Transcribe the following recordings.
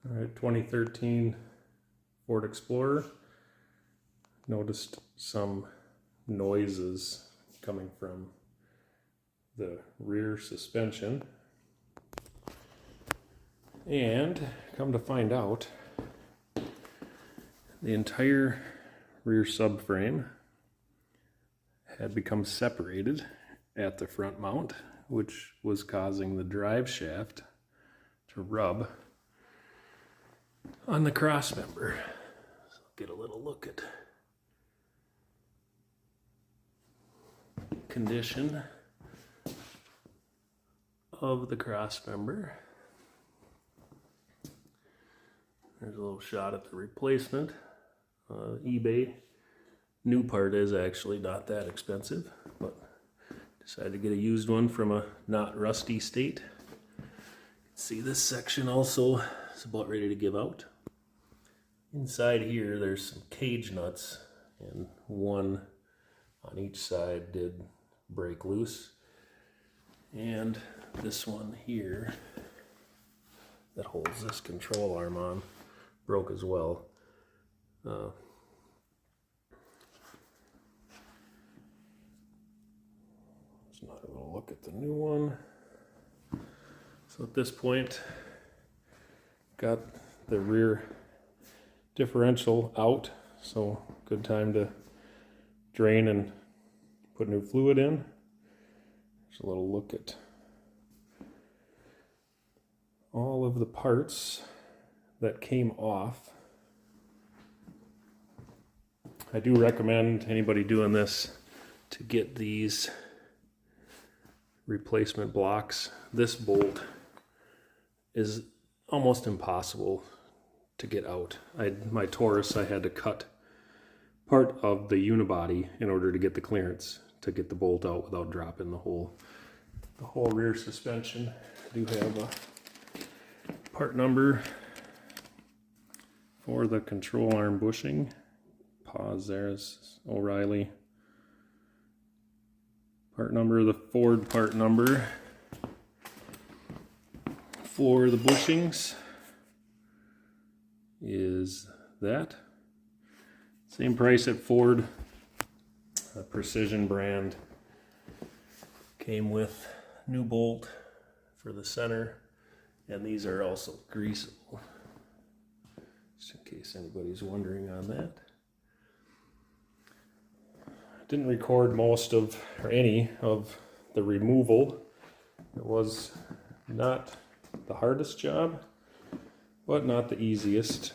All right, 2013 Ford Explorer. Noticed some noises coming from the rear suspension. And come to find out, the entire rear subframe had become separated at the front mount, which was causing the drive shaft to rub on the cross member. So get a little look at condition of the cross member. There's a little shot at the replacement. eBay new part is actually not that expensive, but decided to get a used one from a not rusty state. See, this section also is about ready to give out. Inside here there's some cage nuts, and one on each side did break loose, and this one here that holds this control arm on broke as well. Let's not have a look at the new one. So at this point, got the rear differential out, so good time to drain and put new fluid in. There's a little look at all of the parts that came off. I do recommend anybody doing this to get these replacement blocks. This bolt is almost impossible to get out. My Taurus, I had to cut part of the unibody in order to get the clearance to get the bolt out without dropping the whole rear suspension. I do have a part number for the control arm bushing. Pause there is O'Reilly. Part number, the Ford part number for the bushings is that. Same price at Ford. A Precision brand. Came with new bolt for the center, and these are also greasable, just in case anybody's wondering on that. Didn't record most of, or any of, the removal. It was not the hardest job, but not the easiest.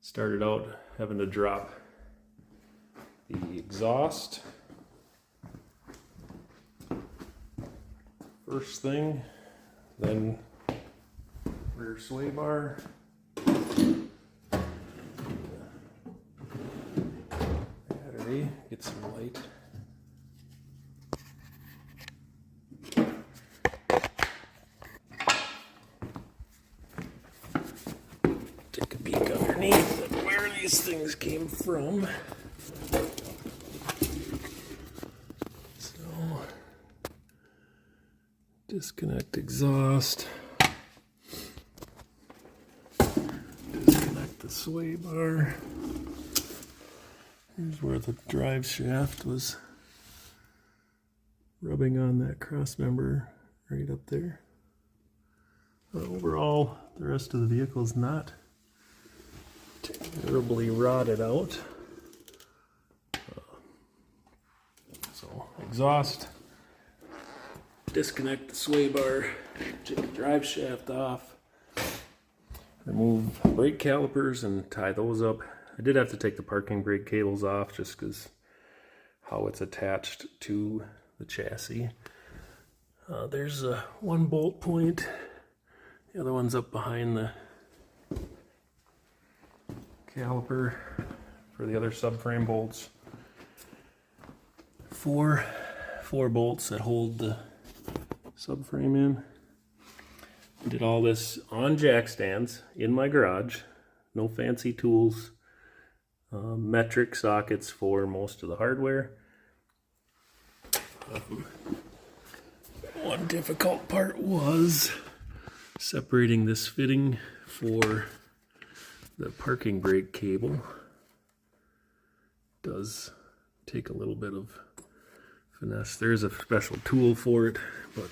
Started out having to drop the exhaust first thing, then rear sway bar, battery, get some light. Take a peek underneath at where these things came from. So, disconnect exhaust, disconnect the sway bar. Here's where the drive shaft was rubbing on that cross member right up there. But overall, the rest of the vehicle is not terribly rotted out. So, exhaust, disconnect the sway bar, take the drive shaft off, remove brake calipers and tie those up. I did have to take the parking brake cables off just because how it's attached to the chassis. There's one bolt point, the other one's up behind the caliper for the other subframe bolts. Four bolts that hold the subframe in. Did all this on jack stands in my garage. No fancy tools. Metric sockets for most of the hardware. One difficult part was Separating this fitting for the parking brake cable does take a little bit of finesse. There's a special tool for it, but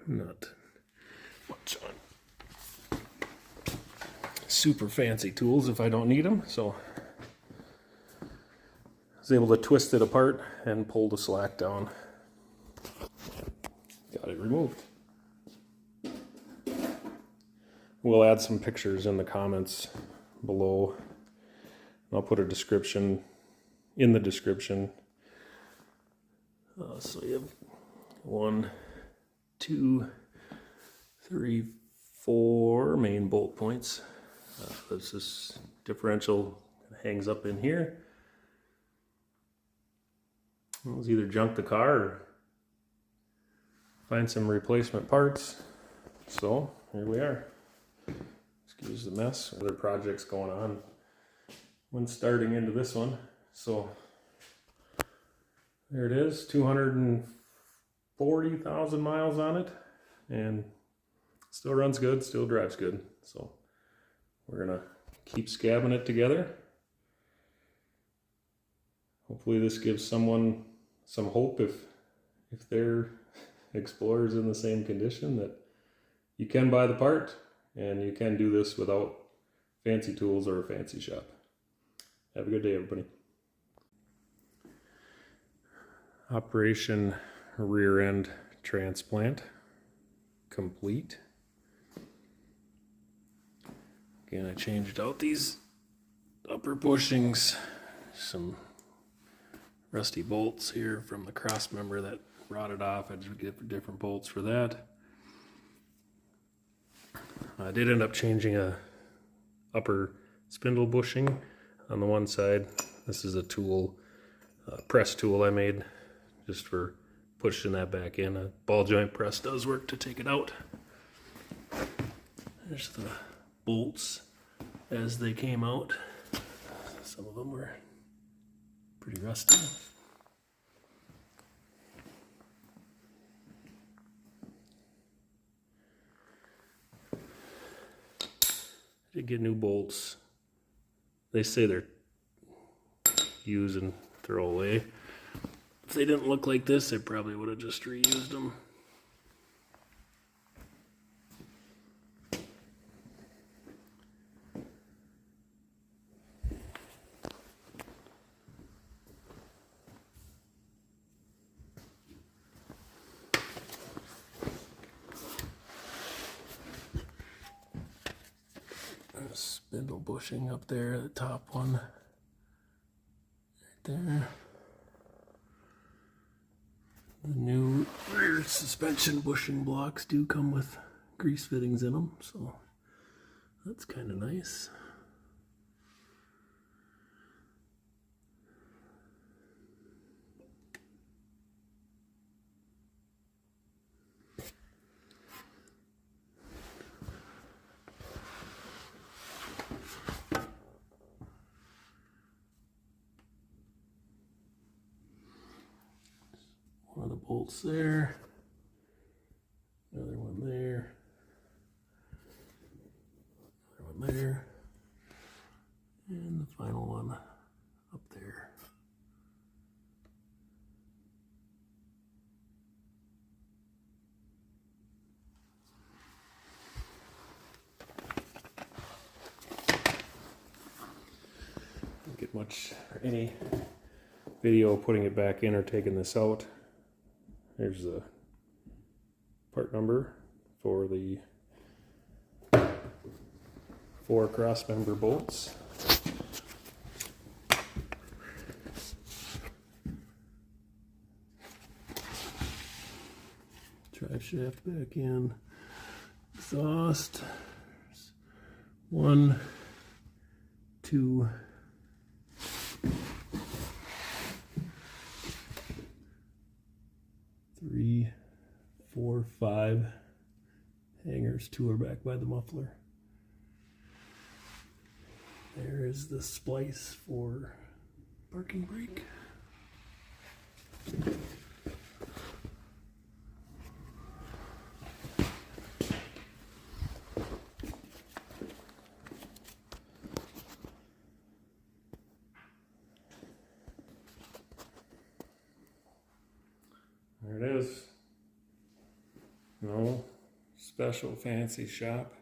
not much on super fancy tools if I don't need them. So I was able to twist it apart and pull the slack down. Got it removed. We'll add some pictures in the comments below. I'll put a description in the description. So you have 1, 2, 3, 4 main bolt points. This differential hangs up in here. Let's either junk the car or find some replacement parts. So here we are. Excuse the mess. Other projects going on when starting into this one. So there it is, 240,000 miles on it, and still runs good, still drives good. So we're gonna keep scabbing it together. Hopefully this gives someone some hope if their Explorer's in the same condition, that you can buy the part and you can do this without fancy tools or a fancy shop. Have a good day, everybody. Operation rear end transplant complete. Again, I changed out these upper bushings, some rusty bolts here from the cross member that rotted off. I had to get different bolts for that. I did end up changing a upper spindle bushing on the one side. This is a tool, press tool I made just for pushing that back in. A ball joint press does work to take it out. There's the bolts as they came out. Some of them were pretty rusty. I did get new bolts. They say they're use and throw away. If they didn't look like this, I probably would have just reused them. Spindle bushing up there, the top one right there. The new rear suspension bushing blocks do come with grease fittings in them, so that's kind of nice. One of the bolts there, another one there, another one there, and the final one up there. Don't get much or any video putting it back in or taking this out. There's the part number for the 4 cross member bolts. Drive shaft back in. Exhaust. 1, 2, 3, 4, 5 hangers. 2 are back by the muffler. There is the splice for parking brake. There it is. No special fancy shop.